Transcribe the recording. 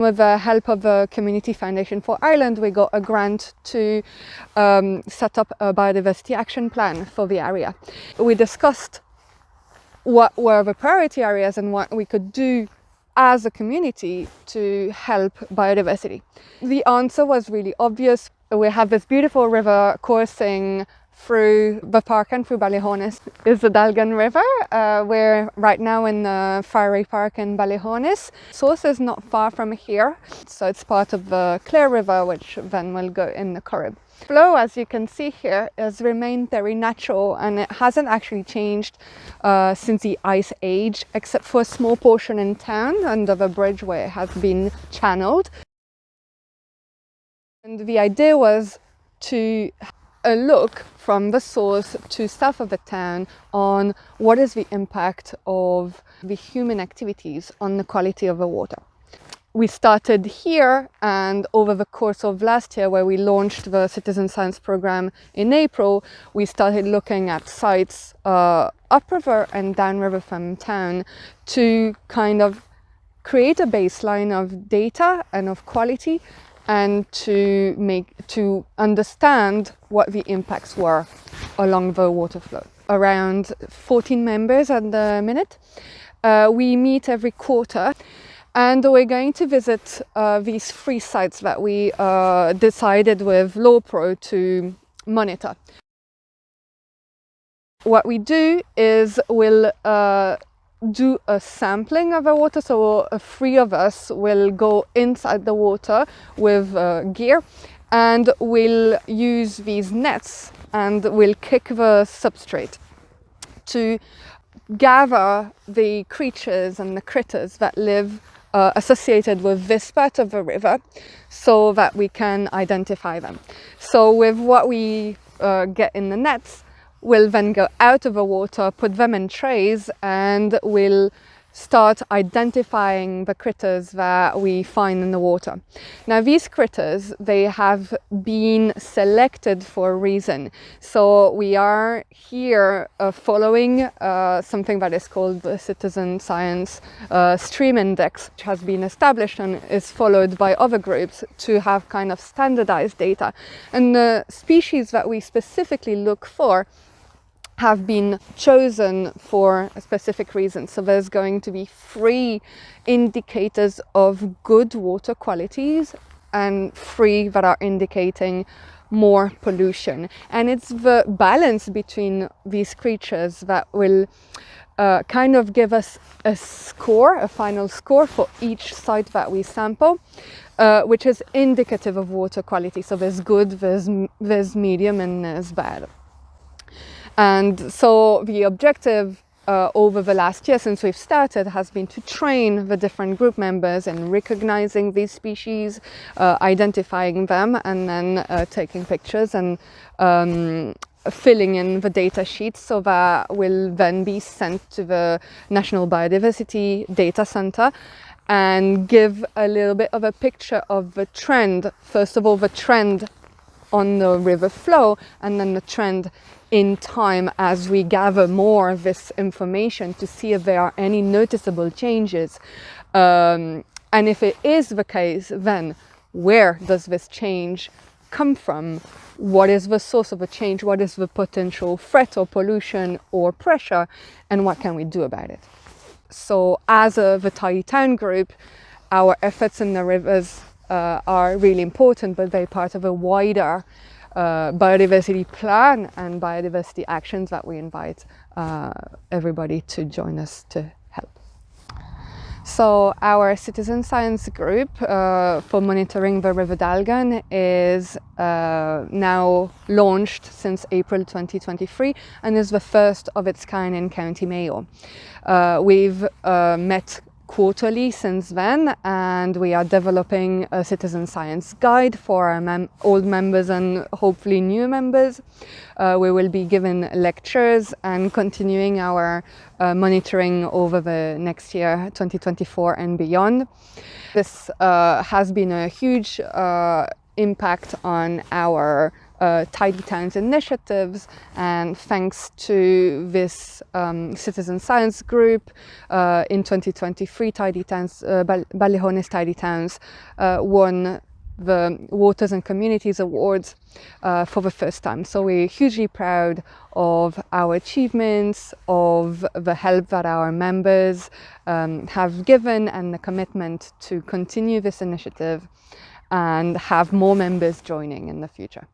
With the help of the Community Foundation for Ireland, we got a grant to set up a biodiversity action plan for the area. We discussed what were the priority areas and what we could do as a community to help biodiversity. The answer was really obvious. We have this beautiful river coursing through the park and through Ballyhaunis is the Dalgan River. We're right now in the Fiery Park in Ballyhaunis. Source is not far from here, so it's part of the Clare River, which then will go in the Corrib. Flow, as you can see here, has remained very natural, and it hasn't actually changed since the Ice Age, except for a small portion in town under the bridge where it has been channeled. And the idea was to look from the source to south of the town on what is the impact of the human activities on the quality of the water. We started here, and over the course of last year, where we launched the Citizen Science program in April, we started looking at sites upriver and downriver from town to kind of create a baseline of data and of quality, and to understand what the impacts were along the water flow. Around 14 members at the minute. We meet every quarter, and we're going to visit these 3 sites that we decided with LawPro to monitor. What we do is we'll do a sampling of the water, so 3 of us will go inside the water with gear, and we'll use these nets and we'll kick the substrate to gather the creatures and the critters that live associated with this part of the river, so that we can identify them. So with what we get in the nets, we'll then go out of the water, put them in trays, and we'll start identifying the critters that we find in the water. Now, these critters, they have been selected for a reason. So we are here following something that is called the Citizen Science Stream Index, which has been established and is followed by other groups to have kind of standardized data. And the species that we specifically look for have been chosen for a specific reason. So there's going to be 3 indicators of good water qualities and 3 that are indicating more pollution. And it's the balance between these creatures that will kind of give us a score, a final score for each site that we sample, which is indicative of water quality. So there's good, there's medium, and there's bad. And so the objective over the last year since we've started has been to train the different group members in recognizing these species, identifying them, and then taking pictures and filling in the data sheets, so that will then be sent to the National Biodiversity Data Center and give a little bit of a picture of the trend. First of all, the trend on the river flow, and then the trend in time as we gather more of this information to see if there are any noticeable changes. And if it is the case, then where does this change come from? What is the source of the change? What is the potential threat or pollution or pressure? And what can we do about it? So as the Tidy Town group, our efforts in the rivers are really important, but they're part of a wider biodiversity plan and biodiversity actions that we invite everybody to join us to help. So our citizen science group for monitoring the River Dalgan is now launched since April 2023 and is the first of its kind in County Mayo. We've met quarterly since then, and we are developing a citizen science guide for our old members and hopefully new members. We will be given lectures and continuing our monitoring over the next year, 2024 and beyond. This has been a huge impact on our Tidy Towns initiatives, and thanks to this citizen science group, in 2023 Tidy Towns, Ballyhaunis Tidy Towns won the Waters and Communities Awards for the first time. So we're hugely proud of our achievements, of the help that our members have given, and the commitment to continue this initiative and have more members joining in the future.